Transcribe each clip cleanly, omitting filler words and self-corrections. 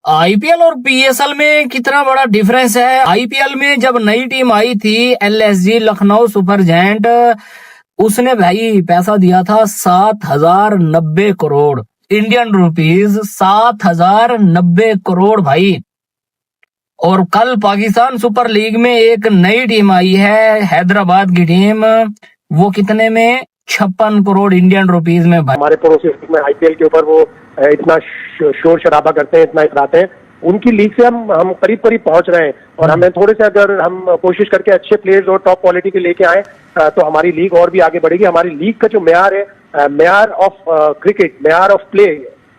IPL और PSL में कितना बड़ा डिफरेंस है। आईपीएल में जब नई टीम आई थी एलएसजी लखनऊ सुपर जायंट, उसने भाई पैसा दिया था 7,090 करोड़ इंडियन रुपीज, 7,090 करोड़ भाई। और कल पाकिस्तान सुपर लीग में एक नई टीम आई है हैदराबाद की टीम, वो कितने में 56 करोड़ इंडियन रुपीज में भाई। हमारे पड़ोसी में आईपीएल के ऊपर वो इतना शोर शराबा करते हैं, इतना इतराते हैं। उनकी लीग से हम करीब करीब पहुंच रहे हैं और हमें थोड़े से अगर हम कोशिश करके अच्छे प्लेयर्स और टॉप क्वालिटी के लेके आए तो हमारी लीग और भी आगे बढ़ेगी। हमारी लीग का जो म्यार है, म्यार ऑफ क्रिकेट, म्यार ऑफ प्ले,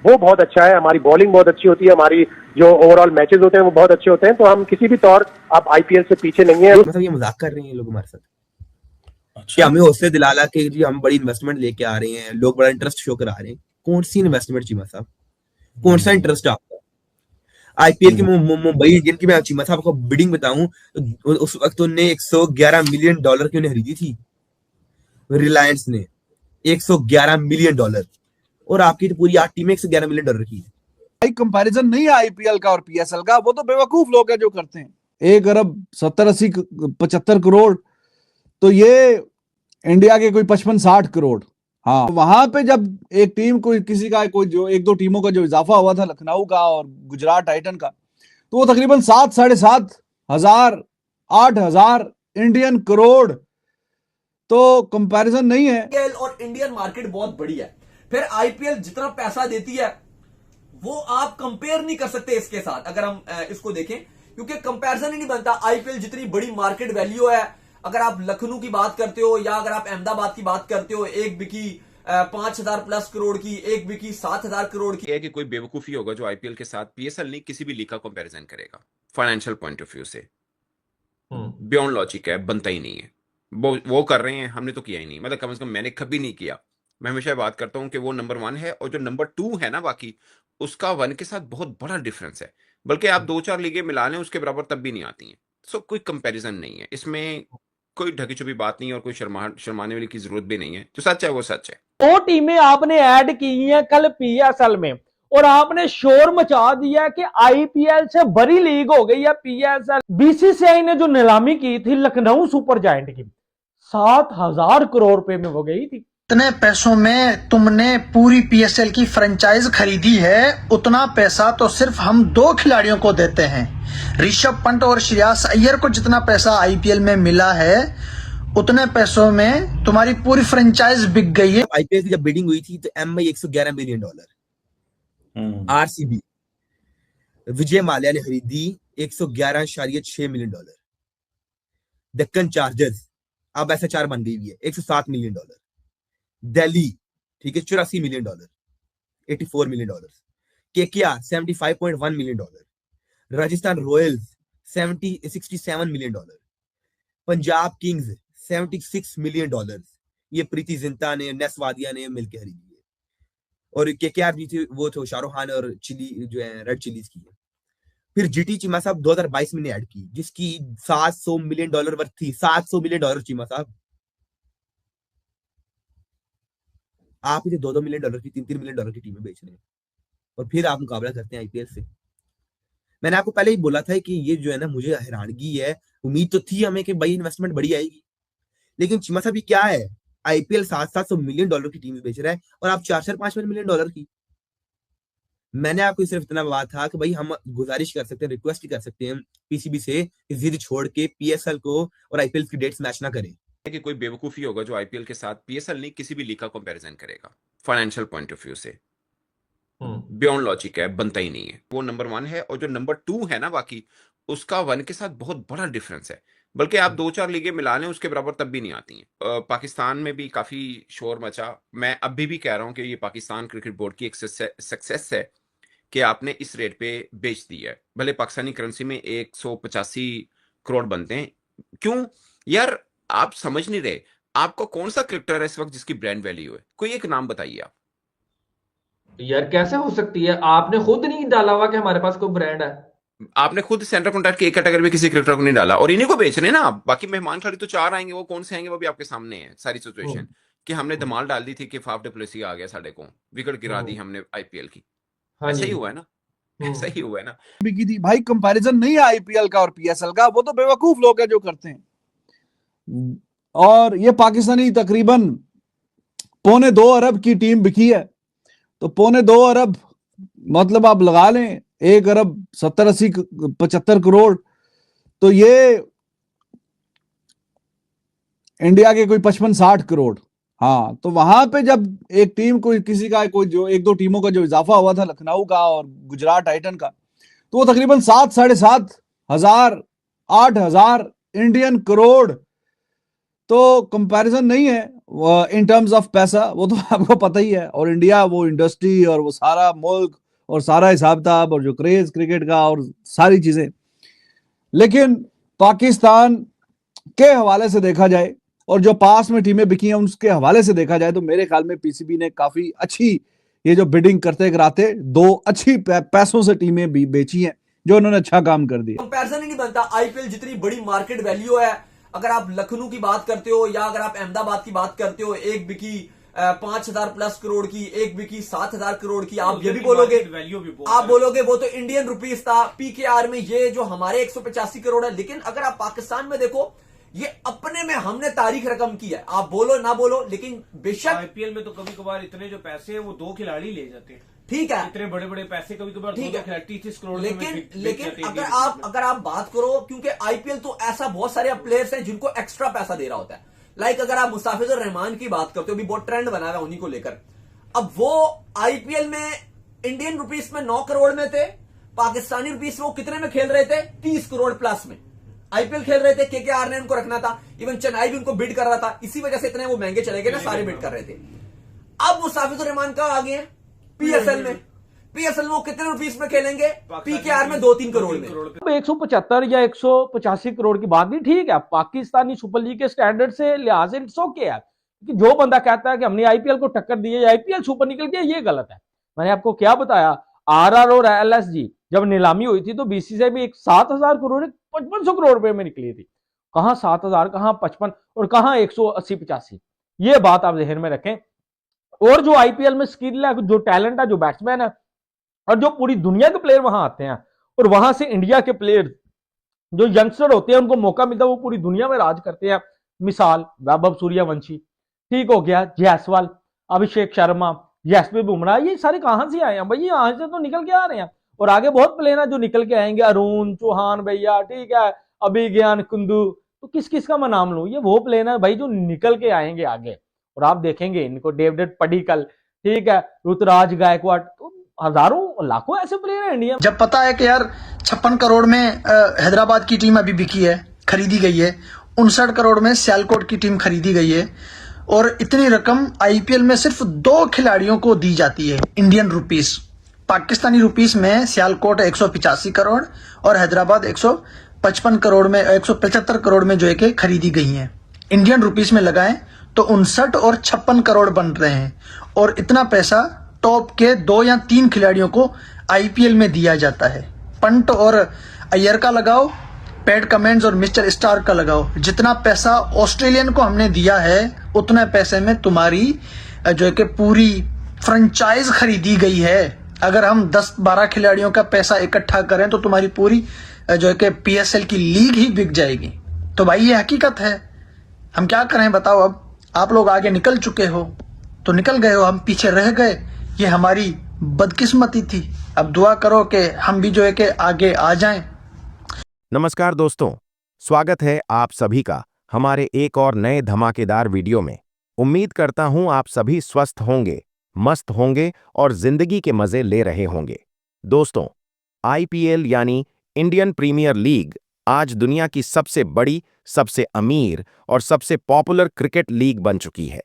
वो बहुत अच्छा है। हमारी बॉलिंग बहुत अच्छी होती है, हमारी जो ओवरऑल मैचेस होते हैं वो बहुत अच्छे होते हैं। तो हम किसी भी तौर आप आईपीएल से पीछे नहीं है। मतलब ये मजाक कर रहे हैं ये लोग हमारे साथ। अच्छा। कि हमें हौसले दिलाला कि जी हम बड़ी इन्वेस्टमेंट लेके आ रहे हैं, लोग बड़ा इंटरेस्ट शो करा रहे हैं। कौन सी इन्वेस्टमेंट चीमा साहब, कौन सा इंटरेस्ट आपका? आईपीएल की मुंबई इंडियन की मैं चीमा साहब को बिडिंग बताऊं तो उस वक्त उन्हें $111 मिलियन की उन्हें खरीदी थी रिलायंस ने, $111 मिलियन। और आपकी तो पूरी 8 टीमें $111 मिलियन की है। भाई कंपैरिजन नहीं है आईपीएल का और पीएसएल का, वो तो बेवकूफ लोग हैं जो करते हैं। 1 अरब 70 80 75 करोड़, तो ये इंडिया के कोई 55 60 करोड़। हाँ, वहां पे जब एक टीम कोई किसी का कोई जो 1 2 टीमों का जो इजाफा हुआ था लखनऊ का और गुजरात टाइटन का, तो वो तकरीबन 7 साढ़े 7 हजार 8 हजार इंडियन करोड़। तो कंपैरिजन नहीं है। आईपीएल और इंडियन मार्केट बहुत बड़ी है, फिर आईपीएल जितना पैसा देती है वो आप कंपेयर नहीं कर सकते इसके साथ। अगर हम इसको देखें, क्योंकि कंपैरिजन ही नहीं बनता। आईपीएल जितनी बड़ी मार्केट वैल्यू है, अगर आप लखनऊ की बात करते हो या अगर आप अहमदाबाद की बात करते हो, एक बिकी 5,000 प्लस करोड़ की, एक बिकी 7,000 करोड़ की। है कि कोई बेवकूफी होगा जो आईपीएल के साथ पीएसएल नहीं किसी भी लीग का कंपैरिजन करेगा फाइनेंशियल पॉइंट ऑफ व्यू से। बियॉन्ड लॉजिक है, बनता ही नहीं है। वो कर रहे हैं, हमने तो किया ही नहीं। मतलब कम से कम मैंने कभी नहीं किया। मैं हमेशा बात करता हूं कि वो नंबर 1 है और जो नंबर 2 है ना, बाकी उसका 1 के साथ बहुत बड़ा डिफरेंस है। बल्कि आप 2-4 लीगें मिला लें उसके बराबर तब भी नहीं आती हैं। सो कोई कंपैरिजन नहीं है इसमें, कोई ढकी छुपी बात नहीं है और कोई शर्माने वाली की जरूरत भी नहीं है। जो सच है वो सच है। 2 टीमें आपने ऐड की हैं कल पीएसएल में और आपने शोर मचा दिया कि आईपीएल से बड़ी लीग हो गई है पीएसएल। बीसीसीआई ने जो नीलामी की थी लखनऊ सुपर जायंट की, 7,000 करोड़ रुपए में वो गई थी। इतने पैसों में तुमने पूरी पीएसएल की फ्रेंचाइज खरीदी है, उतना पैसा तो सिर्फ हम 2 खिलाड़ियों को देते हैं। ऋषभ पंत और श्रेयस अय्यर को जितना पैसा आईपीएल में मिला है, उतने पैसों में तुम्हारी पूरी फ्रेंचाइज बिक गई है। आईपीएल की जब बिडिंग हुई थी तो MI $111 million, RCB Vijay Mallya ने खरीदी $111.6 मिलियन। डेक्कन चार्जर्स अब SHR बन गई है, $107 मिलियन। दिल्ली, ठीक है, $84 million, $84 million. KKR $75.1 million. Rajasthan Royals $67 million. Punjab Kings $76 million. ये प्रीति जिंटा ने, नेस्वादिया ने मिलकर खरीदी है। और केकेआर भी थी, वो तो शाहरुख खान और चिली जो है रेड चिलीज की है। फिर जीटी चीमा साहब 2022 में ऐड की, जिसकी $700 मिलियन वर्थ थी। $700 मिलियन चीमा साहब। आप इसे $2-2 मिलियन की, $3-3 मिलियन की टीमें बेच रहे हैं और फिर आप मुकाबला करते हैं आईपीएल से। मैंने आपको पहले ही बोला था कि ये जो है ना, मुझे हैरानगी है। उम्मीद तो थी हमें कि भाई इन्वेस्टमेंट बड़ी आएगी, लेकिन चीमा साहब ये क्या है, आईपीएल $700 मिलियन की टीम बेच रहा है और आप $4-5 मिलियन की। मैंने आपको सिर्फ इतना बात था कि भाई हम गुजारिश कर सकते हैं, रिक्वेस्ट कर सकते हैं पीसीबी से कि जिद छोड़ के पीएसएल को और आईपीएल की डेट्स मैच ना करें। कि कोई बेवकूफी होगा जो आईपीएल के साथ पीएसएल नहीं किसी भी लीग का कंपैरिजन करेगा फाइनेंशियल पॉइंट ऑफ व्यू से। बियॉन्ड लॉजिक है, बनता ही नहीं है। वो नंबर 1 है और जो नंबर 2 है ना, बाकी उसका 1 के साथ बहुत बड़ा डिफरेंस है। बल्कि आप 2-4 लीगें मिला लें उसके बराबर तब भी नहीं आती हैं। पाकिस्तान में भी काफी शोर मचा। मैं अभी भी कह रहा हूं कि ये पाकिस्तान क्रिकेट बोर्ड की एक सक्सेस है कि आपने इस रेट पे बेच दी है। भले पाकिस्तानी करेंसी में 185 करोड़ बनते हैं। क्यों यार, आप समझ नहीं रहे। आपका कौन सा क्रिकेटर है इस वक्त जिसकी ब्रांड वैल्यू है? कोई एक नाम बताइए आप। यार कैसे हो सकती है? आपने खुद नहीं डाला हुआ कि हमारे पास कोई ब्रांड है। आपने खुद सेंटर कॉन्ट्रैक्ट की एक कैटेगरी में किसी क्रिकेटर को नहीं डाला और इन्हीं को बेच रहे हैं ना आप। बाकी मेहमान खिलाड़ी तो 4 आएंगे, वो कौन से आएंगे वो भी आपके सामने है सारी सिचुएशन। कि हमने धमाल डाल दी थी कि फाफ डुप्लेसी आ गया, साढ़े को विकेट गिरा दी हमने आईपीएल की। ऐसा ही हुआ है ना। ऐसा ही हुआ है ना। भी की थी भाई, कंपैरिजन नहीं है आईपीएल का और पीएसएल का, वो तो बेवकूफ लोग हैं जो करते हैं। और ये पाकिस्तानी तकरीबन 1.25 अरब की टीम बिकी है, तो 1.25 अरब मतलब आप लगा लें 1 अरब 70 80 75 करोड़, तो ये इंडिया के कोई 55-60 करोड़। हाँ, तो वहां पे जब एक टीम कोई किसी का कोई जो 1-2 टीमों का जो इजाफा हुआ था लखनऊ का और गुजरात टाइटन का, तो वो तकरीबन 7 साढ़े 7 हजार 8 हजार इंडियन करोड़। तो कंपैरिजन नहीं है इन टर्म्स ऑफ पैसा, वो तो आपको पता ही है। और इंडिया वो इंडस्ट्री और वो सारा मुल्क और सारा हिसाब किताब और जो क्रेज क्रिकेट का और सारी चीजें, लेकिन पाकिस्तान के हवाले से देखा जाए और जो पास में टीमें बिकी हैं उसके हवाले से देखा जाए, तो मेरे ख्याल में पीसीबी ने काफी अच्छी ये जो बिडिंग करते कराते 2 अच्छी पैसों से टीमें भी बेची हैं, जो उन्होंने अच्छा काम कर दिया। कंपैरिजन ही नहीं बनता। आईपीएल जितनी बड़ी मार्केट वैल्यू है, अगर आप लखनऊ की बात करते हो या अगर आप अहमदाबाद की बात करते हो, एक बिकी 5,000 प्लस करोड़ की, एक बिकी 7,000 करोड़ की, आप ये भी बोलोगे, आप बोलोगे वो तो इंडियन रुपीस था। पीकेआर में ये जो हमारे 185 करोड़ है, लेकिन अगर आप पाकिस्तान में देखो, ये अपने में हमने तारीख रकम की है। आप बोलो ना बोलो, लेकिन बेशक आईपीएल में तो कभी कभार इतने जो पैसे हैं वो 2 खिलाड़ी ले जाते हैं। ठीक है, इतने बड़े बड़े पैसे कभी कभार 30 करोड़। लेकिन अगर आप बात करो, क्योंकि आईपीएल तो ऐसा बहुत सारे प्लेयर्स हैं जिनको एक्स्ट्रा पैसा दे रहा होता है। लाइक अगर आप मुस्ताफिजुर रहमान की बात करते हो, भी बहुत ट्रेंड बना हुआ है उन्हीं को लेकर। अब वो आईपीएल में इंडियन रुपीस में 9 करोड़ में थे, पाकिस्तानी रुपीस में वो कितने में खेल रहे थे? 30 करोड़ प्लस में आईपीएल खेल रहे थे। केकेआर ने उनको रखना था, इवन चेन्नई भी उनको बिड कर रहा था, इसी वजह से इतने वो महंगे चले गए ना, सारे बिड कर रहे थे। अब मुस्ताफिजुर रहमान का आ गए हैं पीएसएल में। पीएसएल में वो कितने रुपीस में खेलेंगे? पीकेआर में 2-3 करोड़ में। 175 या 185 करोड़ की बात भी ठीक है, पाकिस्तानी सुपर लीग के स्टैंडर्ड से लिहाज से इट्स ओके है। कि जो बंदा कहता है कि हमने आईपीएल को टक्कर दी है, आईपीएल सुपर निकल गया, ये गलत है। मैंने आपको क्या बताया, आरआर और एलएसजी जब नीलामी हुई थी तो बीसीसीआई भी 7,000 करोड़ 5500 करोड़ रुपए में निकली थी। कहां 7,000, कहां 55 और कहां 180-85, ये बात आप जहन में रखें। और जो आईपीएल में स्किल है, जो टैलेंट है, जो बैट्समैन है और जो पूरी दुनिया के प्लेयर वहां आते हैं, और वहां से इंडिया के प्लेयर जो यंगस्टर होते हैं उनको मौका मिलता है, वो पूरी दुनिया में राज करते हैं। मिसाल वैभव सूर्यवंशी, ठीक हो गया, जायसवाल, अभिषेक शर्मा, यशस्वी बुमराह, ये सारे कहां से आए हैं भाई? यहां से तो निकल के आ रहे हैं। और आगे बहुत प्लेयर हैं जो निकल के आएंगे, अरुण चौहान भैया, ठीक है, अभिज्ञान कुंदू, तो किस किस का मैं नाम लूं? ये वो प्लेयर है भाई जो निकल के आएंगे आगे, और आप देखेंगे इनको, डेविड पडिक्कल, ठीक है, ऋतुराज गायकवाड़, तो हजारों लाखों ऐसे प्लेयर हैं इंडिया। जब पता है कि यार 56 करोड़ में हैदराबाद की टीम अभी बिकी है, खरीदी गई है, 59 करोड़ में सियालकोट की टीम खरीदी गई है, और इतनी रकम आईपीएल में सिर्फ 2 खिलाड़ियों को दी जाती है इंडियन रुपीस। पाकिस्तानी रुपीस में सियालकोट 185 करोड़ और हैदराबाद 155 करोड़ में 175 करोड़ में जो है कि खरीदी गई हैं। इंडियन रुपीस में लगाएं तो 59 और 56 करोड़ बन रहे हैं, और इतना पैसा टॉप के 2 या 3 खिलाड़ियों को आईपीएल में दिया जाता है। पंट और अय्यर का लगाओ, पैट कमेंस और मिस्टर स्टार का लगाओ, जितना पैसा ऑस्ट्रेलियन को हमने दिया है उतने पैसे में तुम्हारी जो है कि पूरी फ्रेंचाइज खरीदी गई है। अगर हम 10-12 खिलाड़ियों का पैसा इकट्ठा करें तो तुम्हारी पूरी जो है कि पीएसएल की लीग ही बिक जाएगी। तो भाई ये हकीकत है, हम क्या करें बताओ। अब आप लोग आगे निकल चुके हो तो निकल गए हो, हम पीछे रह गए, ये हमारी बदकिस्मती थी। अब दुआ करो कि हम भी जो है कि आगे आ जाएं। नमस्कार दोस्तों, स्वागत है आप सभी का हमारे एक और नए धमाकेदार वीडियो में। उम्मीद करता हूं आप सभी स्वस्थ होंगे, मस्त होंगे और जिंदगी के मजे ले रहे होंगे। दोस्तों, आईपीएल यानी इंडियन प्रीमियर लीग आज दुनिया की सबसे बड़ी, सबसे अमीर और सबसे पॉपुलर क्रिकेट लीग बन चुकी है।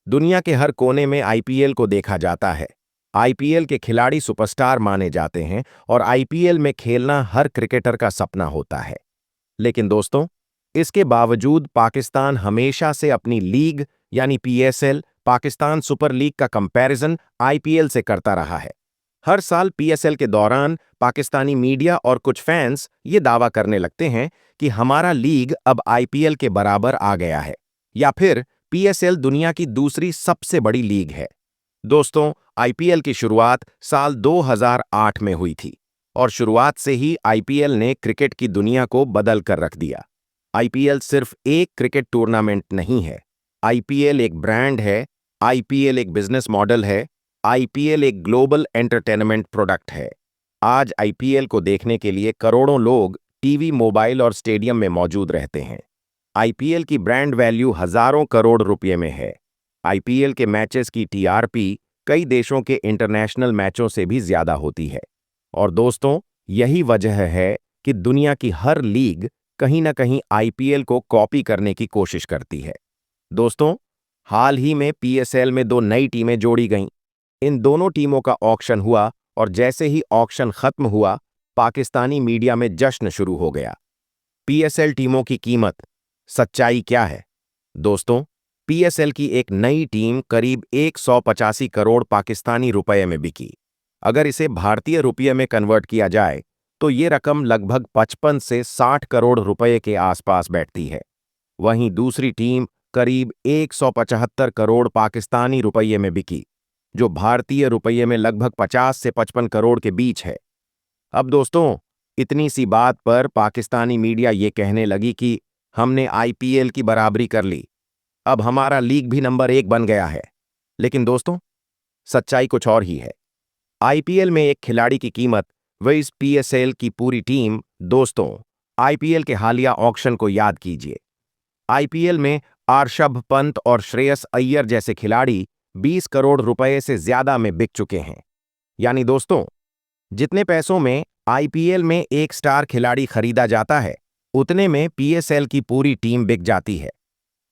दुनिया के हर कोने में आईपीएल को देखा जाता है। आईपीएल के खिलाड़ी सुपरस्टार माने जाते हैं और आईपीएल में खेलना हर क्रिकेटर का सपना होता है। लेकिन दोस्तों, इसके बावजूद पाकिस्तान हमेशा से अपनी लीग यानी पीएसएल, पाकिस्तान सुपर लीग का कंपैरिजन आईपीएल से करता रहा है। हर साल पीएसएल के दौरान पाकिस्तानी मीडिया और कुछ फैंस ये दावा करने लगते हैं कि हमारा लीग अब आईपीएल के बराबर आ गया है, या फिर पीएसएल दुनिया की दूसरी सबसे बड़ी लीग है। दोस्तों, आईपीएल की शुरुआत साल 2008 में हुई थी, और शुरुआत से ही आईपीएल ने क्रिकेट की दुनिया को बदल कर रख दिया। आईपीएल सिर्फ एक क्रिकेट टूर्नामेंट नहीं है। आईपीएल एक ब्रांड है, आईपीएल एक बिजनेस मॉडल है, आईपीएल एक ग्लोबल एंटरटेनमेंट प्रोडक्ट है। आज आईपीएल को देखने के लिए करोड़ों लोग टीवी, मोबाइल और स्टेडियम में मौजूद रहते हैं। आईपीएल की ब्रांड वैल्यू हजारों करोड़ रुपए में है। आईपीएल के मैचेस की टीआरपी कई देशों के इंटरनेशनल मैचों से भी ज्यादा होती है। और दोस्तों, यही वजह है कि दुनिया की हर लीग कहीं ना कहीं आईपीएल को कॉपी करने की कोशिश करती है। दोस्तों, हाल ही में पीएसएल में 2 नई टीमें जोड़ी गईं। इन दोनों टीमों का ऑक्शन हुआ और जैसे ही ऑक्शन खत्म हुआ, पाकिस्तानी मीडिया में जश्न शुरू हो गया। पीएसएल टीमों की कीमत, सच्चाई क्या है? दोस्तों, पीएसएल की एक नई टीम करीब 185 करोड़ पाकिस्तानी रुपए में बिकी। अगर इसे भारतीय रुपये में कन्वर्ट किया जाए तो ये रकम लगभग 55 से 60 करोड़ रुपए के आसपास बैठती है। वहीं दूसरी टीम करीब 175 करोड़ पाकिस्तानी रुपये में बिकी, जो भारतीय रुपये में लगभग 50 से 55 करोड़ के बीच है। अब दोस्तों, इतनी सी बात पर पाकिस्तानी मीडिया ये कहने लगी कि हमने आईपीएल की बराबरी कर ली, अब हमारा लीग भी नंबर 1 बन गया है। लेकिन दोस्तों, सच्चाई कुछ और ही है। आईपीएल में एक खिलाड़ी की कीमत व इस पीएसएल की पूरी टीम। दोस्तों, आईपीएल के हालिया ऑक्शन को याद कीजिए। आईपीएल में ऋषभ पंत और श्रेयस अय्यर जैसे खिलाड़ी 20 करोड़ रुपए से ज्यादा में बिक चुके हैं। यानी दोस्तों, जितने पैसों में आईपीएल में एक स्टार खिलाड़ी खरीदा जाता है, उतने में पीएसएल की पूरी टीम बिक जाती है।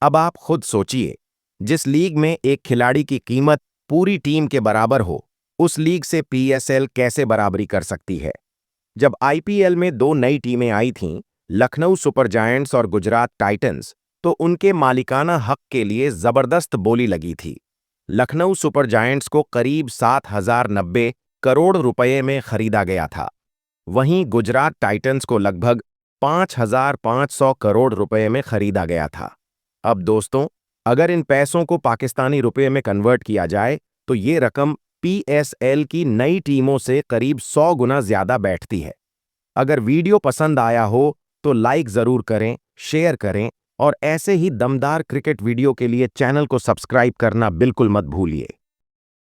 अब आप खुद सोचिए, जिस लीग में एक खिलाड़ी की कीमत पूरी टीम के बराबर हो, उस लीग से पीएसएल कैसे बराबरी कर सकती है? जब आईपीएल में 2 नई टीमें आई थीं, लखनऊ सुपर जायंट्स और गुजरात टाइटंस, तो उनके मालिकाना हक के लिए जबरदस्त बोली लगी थी। लखनऊ सुपर जायंट्स को करीब 7,090 करोड़ रुपए में खरीदा गया था। वहीं गुजरात टाइटंस को लगभग 5,500 करोड़ रुपए में खरीदा गया था। अब दोस्तों, अगर इन पैसों को पाकिस्तानी रुपये में कन्वर्ट किया जाए तो ये रकम पीएसएल की नई टीमों से करीब 100 गुना ज्यादा बैठती है। अगर वीडियो पसंद आया हो तो लाइक जरूर करें, शेयर करें और ऐसे ही दमदार क्रिकेट वीडियो के लिए चैनल को सब्सक्राइब करना बिल्कुल मत भूलिए।